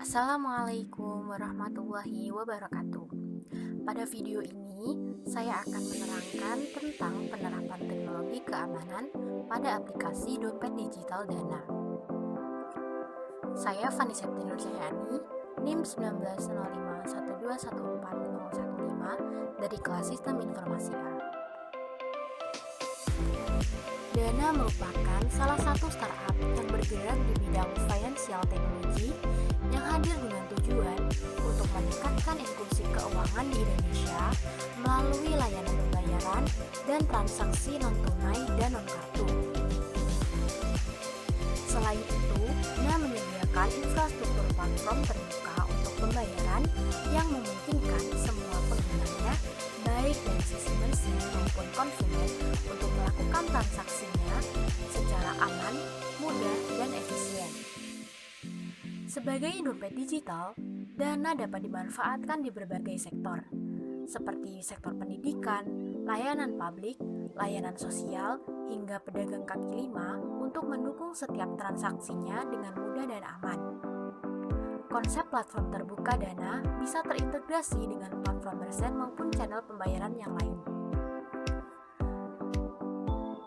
Assalamualaikum warahmatullahi wabarakatuh. Pada video ini, saya akan menerangkan tentang penerapan teknologi keamanan pada aplikasi dompet digital Dana. Saya Fani Septinur Cahyani, NIM 1905121415 dari kelas Sistem Informasi A. Dana merupakan salah satu startup yang bergerak di bidang financial technology yang hadir dengan tujuan untuk meningkatkan inklusi keuangan di Indonesia melalui layanan pembayaran dan transaksi non-tunai dan non-kartu. Selain itu, Dana menyediakan infrastruktur platform terbuka untuk pembayaran yang memungkinkan semua penggunanya, baik dari sisi merchant maupun konsumen, untuk melakukan transaksinya secara aman, mudah, dan efisien. Sebagai dompet digital, Dana dapat dimanfaatkan di berbagai sektor, seperti sektor pendidikan, layanan publik, layanan sosial, hingga pedagang kaki lima untuk mendukung setiap transaksinya dengan mudah dan aman. Konsep platform terbuka Dana bisa terintegrasi dengan platform merchant maupun channel pembayaran yang lain.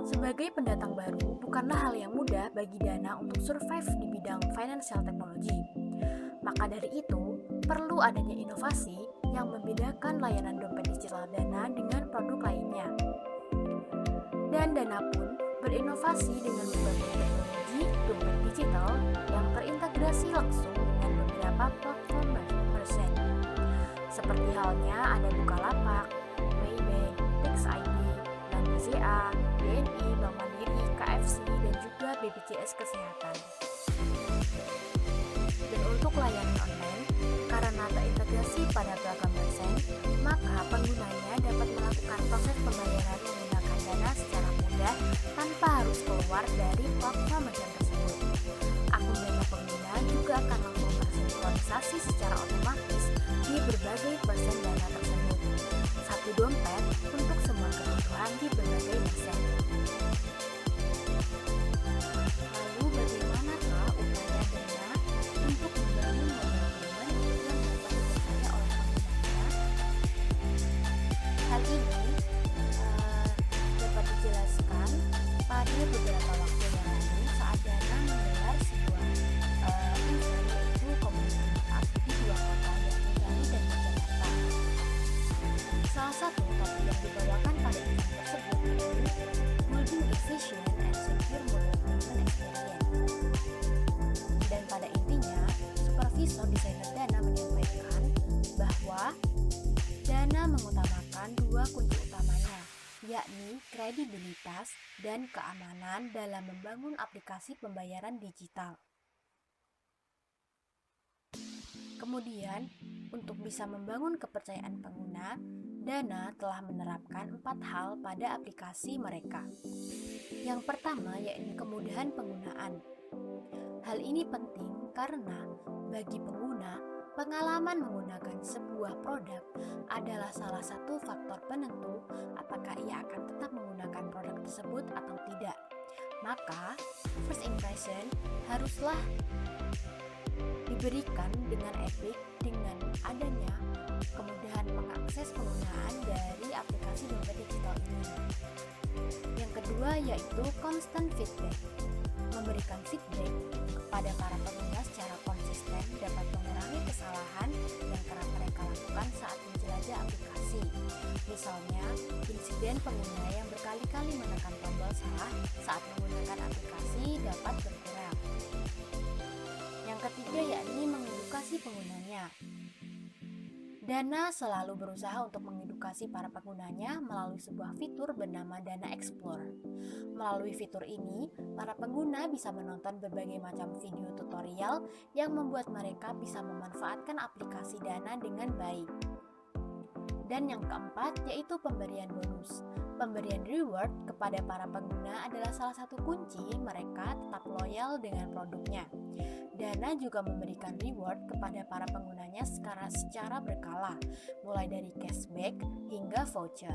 Sebagai pendatang baru, bukanlah hal yang mudah bagi Dana untuk survive di bidang financial technology. Maka dari itu, perlu adanya inovasi yang membedakan layanan dompet digital Dana dengan produk lainnya. Dan Dana pun berinovasi dengan berbagai teknologi dompet digital yang terintegrasi langsung dengan beberapa platform merchant. Seperti halnya ada Bukalapak, Maybank, TaxID, Bank BCA, BNI, Bank Mandiri, KFC, dan juga BPJS Kesehatan. Dan untuk layanan online, karena terintegrasi pada platform merchant, maka penggunanya dapat melakukan proses pembayaran menggunakan Dana secara mudah tanpa harus keluar dari platform merchant tersebut. Akun Dana pengguna juga akan langsung tersinkronisasi secara otomatis di berbagai persen Dana tersebut. Satu dompet untuk semua kebutuhan di berbagai persen. Lalu bagaimanakah upaya Dana untuk membangun model payment yang dapat dipercaya oleh penggunanya? Hal ini dapat dijelaskan pada beberapa waktu yang lalu saat Dana menggelar sebuah event, yaitu community meetup di dua kota, yakni Bali dan Jakarta. Salah satu topik yang dibawakan pada event tersebut yaitu Building Efficient and Secure Mobile Payment Experience. Dan pada intinya, supervisor desainer Dana menyampaikan bahwa Dana mengutamakan dua kunci utamanya, yakni kredibilitas dan keamanan dalam membangun aplikasi pembayaran digital. Kemudian, untuk bisa membangun kepercayaan pengguna, Dana telah menerapkan 4 hal pada aplikasi mereka. Yang pertama yakni kemudahan penggunaan. Hal ini penting karena bagi pengguna, pengalaman menggunakan sebuah produk adalah salah satu faktor penentu apakah ia akan tetap menggunakan produk tersebut atau tidak. Maka, first impression haruslah diberikan dengan epic dengan adanya kemudahan mengakses penggunaan dari aplikasi dompet digital ini. Yang kedua yaitu constant feedback. Memberikan feedback kepada para pengguna secara konsisten dapat mengurangi kesalahan yang kerap mereka lakukan saat menjelajah aplikasi. Misalnya, insiden pengguna yang berkali-kali menekan tombol salah saat menggunakan aplikasi dapat berkurang. Yang ketiga yakni mengedukasi penggunanya. Dana selalu berusaha untuk mengedukasi para penggunanya melalui sebuah fitur bernama Dana Explorer. Melalui fitur ini, para pengguna bisa menonton berbagai macam video tutorial yang membuat mereka bisa memanfaatkan aplikasi Dana dengan baik. Dan yang keempat yaitu pemberian bonus. Pemberian reward kepada para pengguna adalah salah satu kunci mereka tetap loyal dengan produknya. Dana juga memberikan reward kepada para penggunanya secara berkala, mulai dari cashback hingga voucher.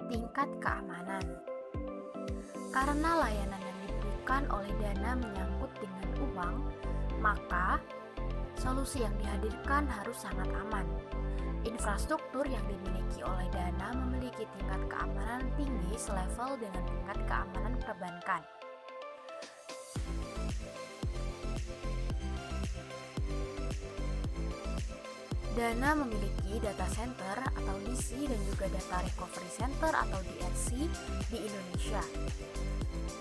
Tingkat keamanan. Karena layanan yang diberikan disebabkan oleh dana menyangkut dengan uang, maka solusi yang dihadirkan harus sangat aman. Infrastruktur yang dimiliki oleh dana memiliki tingkat keamanan tinggi selevel dengan tingkat keamanan perbankan. Dana memiliki data center atau DC dan juga data recovery center atau DRC di Indonesia,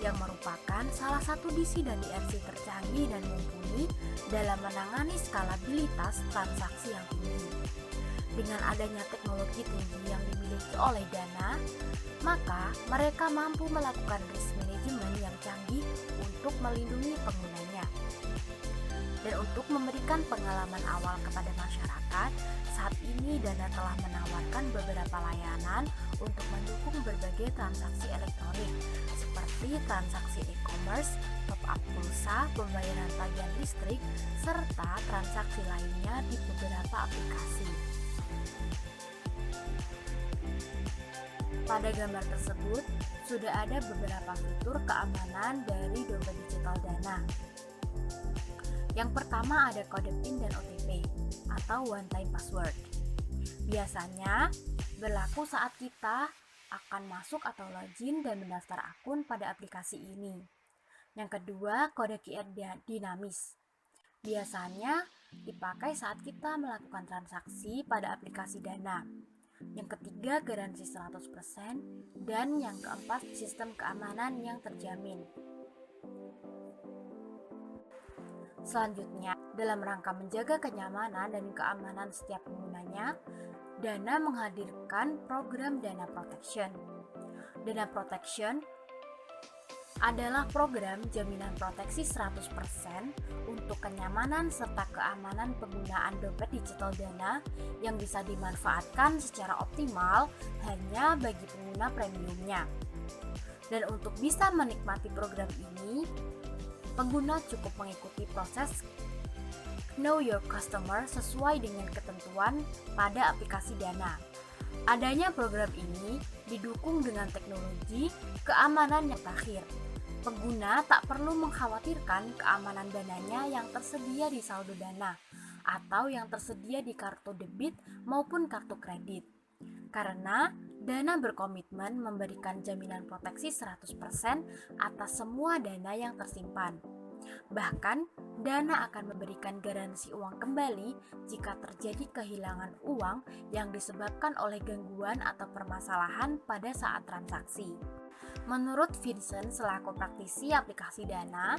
yang merupakan salah satu DC dan DRC tercanggih dan mumpuni dalam menangani skalabilitas transaksi yang tinggi. Dengan adanya teknologi tinggi yang dimiliki oleh Dana, maka mereka mampu melakukan risk management yang canggih untuk melindungi penggunanya. Dan untuk memberikan pengalaman awal kepada masyarakat, saat ini Dana telah menawarkan beberapa layanan untuk mendukung berbagai transaksi elektronik, seperti transaksi e-commerce, top-up pulsa, pembayaran tagihan listrik, serta transaksi lainnya di beberapa aplikasi. Pada gambar tersebut, sudah ada beberapa fitur keamanan dari dompet digital Dana. Yang pertama ada kode PIN dan OTP atau one time password. Biasanya berlaku saat kita akan masuk atau login dan mendaftar akun pada aplikasi ini. Yang kedua, kode QR dinamis. Biasanya dipakai saat kita melakukan transaksi pada aplikasi Dana. Yang ketiga, garansi 100%, dan yang keempat, sistem keamanan yang terjamin. Selanjutnya, dalam rangka menjaga kenyamanan dan keamanan setiap penggunanya, Dana menghadirkan program Dana Protection. Dana Protection adalah program jaminan proteksi 100% untuk kenyamanan serta keamanan penggunaan dompet digital Dana yang bisa dimanfaatkan secara optimal hanya bagi pengguna premiumnya. Dan untuk bisa menikmati program ini, pengguna cukup mengikuti proses Know Your Customer sesuai dengan ketentuan pada aplikasi Dana. Adanya program ini didukung dengan teknologi keamanan yang terakhir. Pengguna tak perlu mengkhawatirkan keamanan dananya yang tersedia di saldo Dana atau yang tersedia di kartu debit maupun kartu kredit. Karena Dana berkomitmen memberikan jaminan proteksi 100% atas semua dana yang tersimpan. Bahkan, Dana akan memberikan garansi uang kembali jika terjadi kehilangan uang yang disebabkan oleh gangguan atau permasalahan pada saat transaksi. Menurut Vincent selaku praktisi aplikasi Dana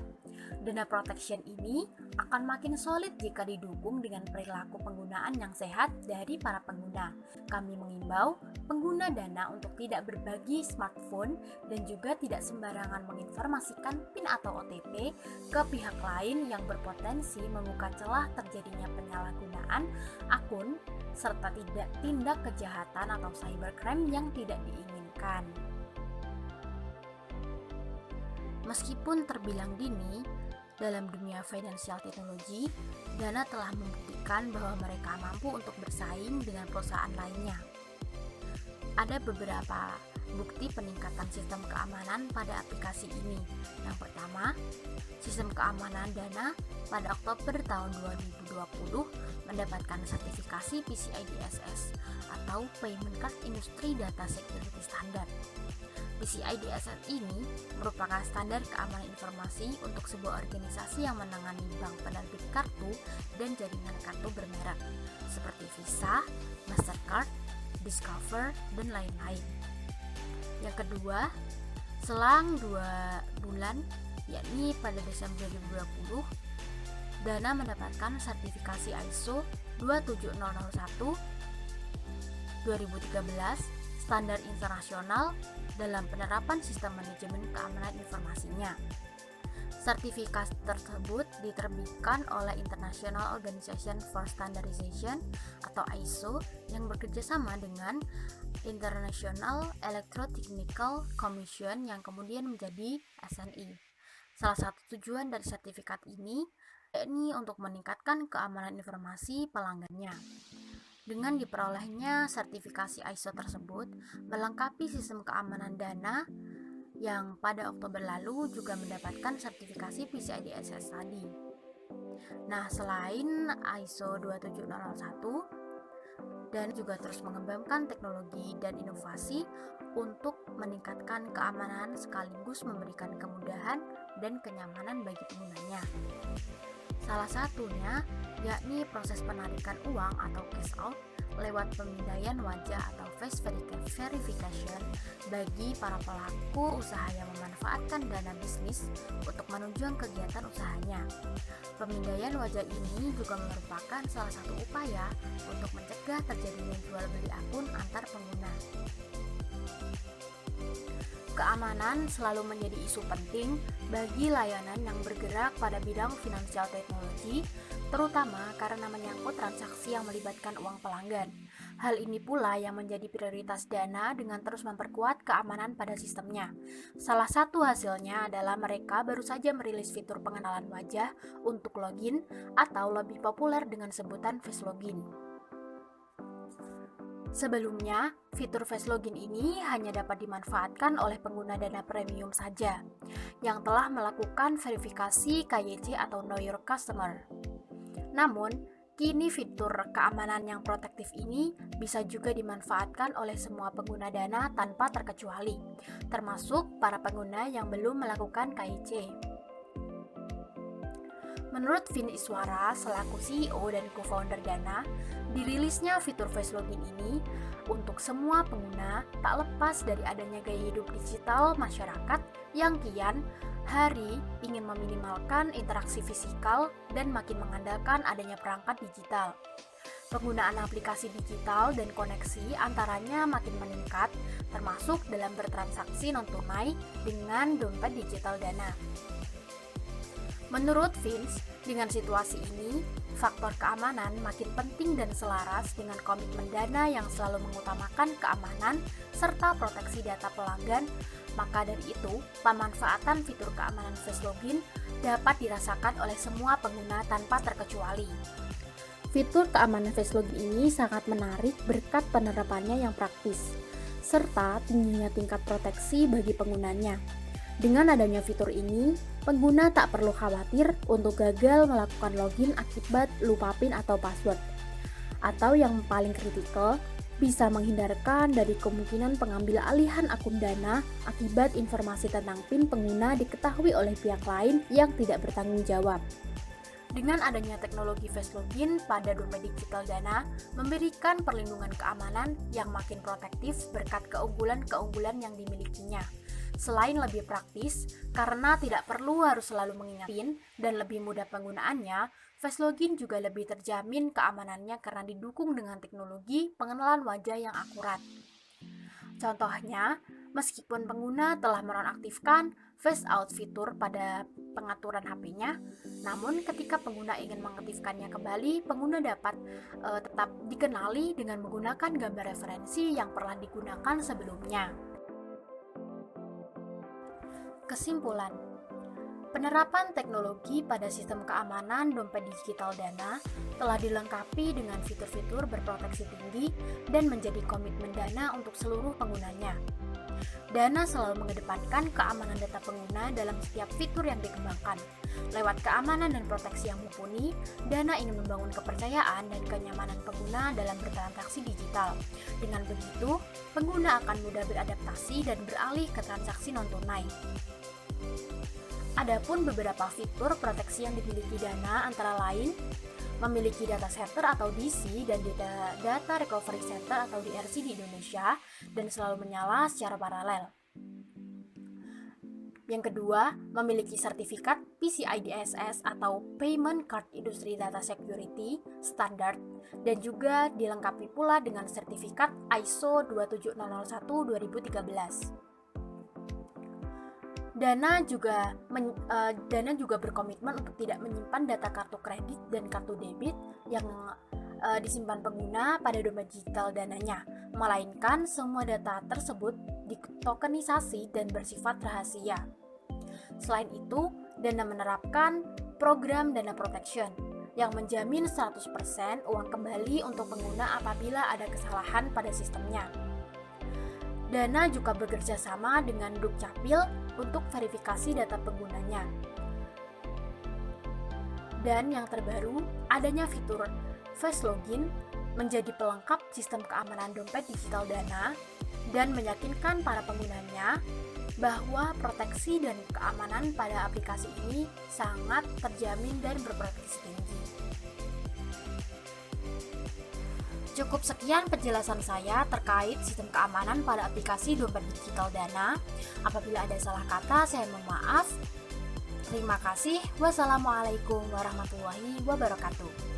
Protection ini akan makin solid jika didukung dengan perilaku penggunaan yang sehat dari para pengguna. Kami mengimbau pengguna Dana untuk tidak berbagi smartphone dan juga tidak sembarangan menginformasikan PIN atau OTP ke pihak lain yang berpotensi membuka celah terjadinya penyalahgunaan akun serta tidak tindak kejahatan atau cybercrime yang tidak diinginkan. Meskipun terbilang dini, dalam dunia financial technology, Dana telah membuktikan bahwa mereka mampu untuk bersaing dengan perusahaan lainnya. Ada beberapa bukti peningkatan sistem keamanan pada aplikasi ini. Yang pertama, sistem keamanan Dana pada Oktober tahun 2020 mendapatkan sertifikasi PCI DSS atau Payment Card Industry Data Security Standard. PCI DSS ini merupakan standar keamanan informasi untuk sebuah organisasi yang menangani bank penerbit kartu dan jaringan kartu bermerek seperti Visa, Mastercard, Discover, dan lain-lain. Yang kedua, selang 2 bulan, yakni pada Desember 2020, Dana mendapatkan sertifikasi ISO 27001 2013 standar internasional dalam penerapan sistem manajemen keamanan informasinya. Sertifikasi tersebut diterbitkan oleh International Organization for Standardization atau ISO yang bekerjasama dengan International Electrotechnical Commission yang kemudian menjadi SNI. Salah satu tujuan dari sertifikat ini yakni untuk meningkatkan keamanan informasi pelanggannya. Dengan diperolehnya sertifikasi ISO tersebut melengkapi sistem keamanan Dana yang pada Oktober lalu juga mendapatkan sertifikasi PCI DSS tadi. Nah, selain ISO 27001, dan juga terus mengembangkan teknologi dan inovasi untuk meningkatkan keamanan sekaligus memberikan kemudahan dan kenyamanan bagi penggunanya. Salah satunya yakni proses penarikan uang atau cash out lewat pemindaian wajah atau face verification bagi para pelaku usaha yang memanfaatkan dana bisnis untuk menunjang kegiatan usahanya. Pemindaian wajah ini juga merupakan salah satu upaya untuk mencegah terjadinya jual beli akun antar pengguna. Keamanan selalu menjadi isu penting bagi layanan yang bergerak pada bidang finansial teknologi, terutama karena menyangkut transaksi yang melibatkan uang pelanggan. Hal ini pula yang menjadi prioritas Dana dengan terus memperkuat keamanan pada sistemnya. Salah satu hasilnya adalah mereka baru saja merilis fitur pengenalan wajah untuk login atau lebih populer dengan sebutan face login. Sebelumnya, fitur face login ini hanya dapat dimanfaatkan oleh pengguna Dana Premium saja, yang telah melakukan verifikasi KYC atau Know Your Customer. Namun, kini fitur keamanan yang protektif ini bisa juga dimanfaatkan oleh semua pengguna Dana tanpa terkecuali, termasuk para pengguna yang belum melakukan KYC. Menurut Vin Iswara selaku CEO dan co-founder Dana, dirilisnya fitur face login ini untuk semua pengguna tak lepas dari adanya gaya hidup digital masyarakat yang kian hari ingin meminimalkan interaksi fisikal dan makin mengandalkan adanya perangkat digital. Penggunaan aplikasi digital dan koneksi antaranya makin meningkat, termasuk dalam bertransaksi non-tunai dengan dompet digital Dana. Menurut Vince, dengan situasi ini, faktor keamanan makin penting dan selaras dengan komitmen Dana yang selalu mengutamakan keamanan serta proteksi data pelanggan. Maka dari itu, pemanfaatan fitur keamanan face login dapat dirasakan oleh semua pengguna tanpa terkecuali. Fitur keamanan face login ini sangat menarik berkat penerapannya yang praktis, serta tingginya tingkat proteksi bagi penggunanya. Dengan adanya fitur ini, pengguna tak perlu khawatir untuk gagal melakukan login akibat lupa PIN atau password. Atau yang paling kritikal, bisa menghindarkan dari kemungkinan pengambil alihan akun Dana akibat informasi tentang PIN pengguna diketahui oleh pihak lain yang tidak bertanggung jawab. Dengan adanya teknologi face login pada dompet digital Dana, memberikan perlindungan keamanan yang makin protektif berkat keunggulan-keunggulan yang dimilikinya. Selain lebih praktis, karena tidak perlu harus selalu mengingat PIN dan lebih mudah penggunaannya, face login juga lebih terjamin keamanannya karena didukung dengan teknologi pengenalan wajah yang akurat. Contohnya, meskipun pengguna telah menonaktifkan face out fitur pada pengaturan HP-nya, namun ketika pengguna ingin mengaktifkannya kembali, pengguna dapat tetap dikenali dengan menggunakan gambar referensi yang pernah digunakan sebelumnya. Kesimpulan, penerapan teknologi pada sistem keamanan dompet digital Dana telah dilengkapi dengan fitur-fitur berproteksi tinggi dan menjadi komitmen Dana untuk seluruh penggunanya. Dana selalu mengedepankan keamanan data pengguna dalam setiap fitur yang dikembangkan. Lewat keamanan dan proteksi yang mumpuni, Dana ingin membangun kepercayaan dan kenyamanan pengguna dalam bertransaksi digital. Dengan begitu, pengguna akan mudah beradaptasi dan beralih ke transaksi non-tunai. Adapun beberapa fitur proteksi yang dimiliki Dana antara lain memiliki data center atau DC dan data recovery center atau DRC di Indonesia dan selalu menyala secara paralel. Yang kedua, memiliki sertifikat PCI DSS atau Payment Card Industry Data Security Standard dan juga dilengkapi pula dengan sertifikat ISO 27001-2013. Dana juga berkomitmen untuk tidak menyimpan data kartu kredit dan kartu debit yang disimpan pengguna pada dompet digital Dananya, melainkan semua data tersebut ditokenisasi dan bersifat rahasia. Selain itu, Dana menerapkan program Dana Protection yang menjamin 100% uang kembali untuk pengguna apabila ada kesalahan pada sistemnya. Dana juga bekerja sama dengan Dukcapil untuk verifikasi data penggunanya. Dan yang terbaru, adanya fitur Face Login menjadi pelengkap sistem keamanan dompet digital Dana dan meyakinkan para penggunanya bahwa proteksi dan keamanan pada aplikasi ini sangat terjamin dan berproteksi tinggi. Cukup sekian penjelasan saya terkait sistem keamanan pada aplikasi dompet digital Dana. Apabila ada salah kata, saya mohon maaf. Terima kasih. Wassalamualaikum warahmatullahi wabarakatuh.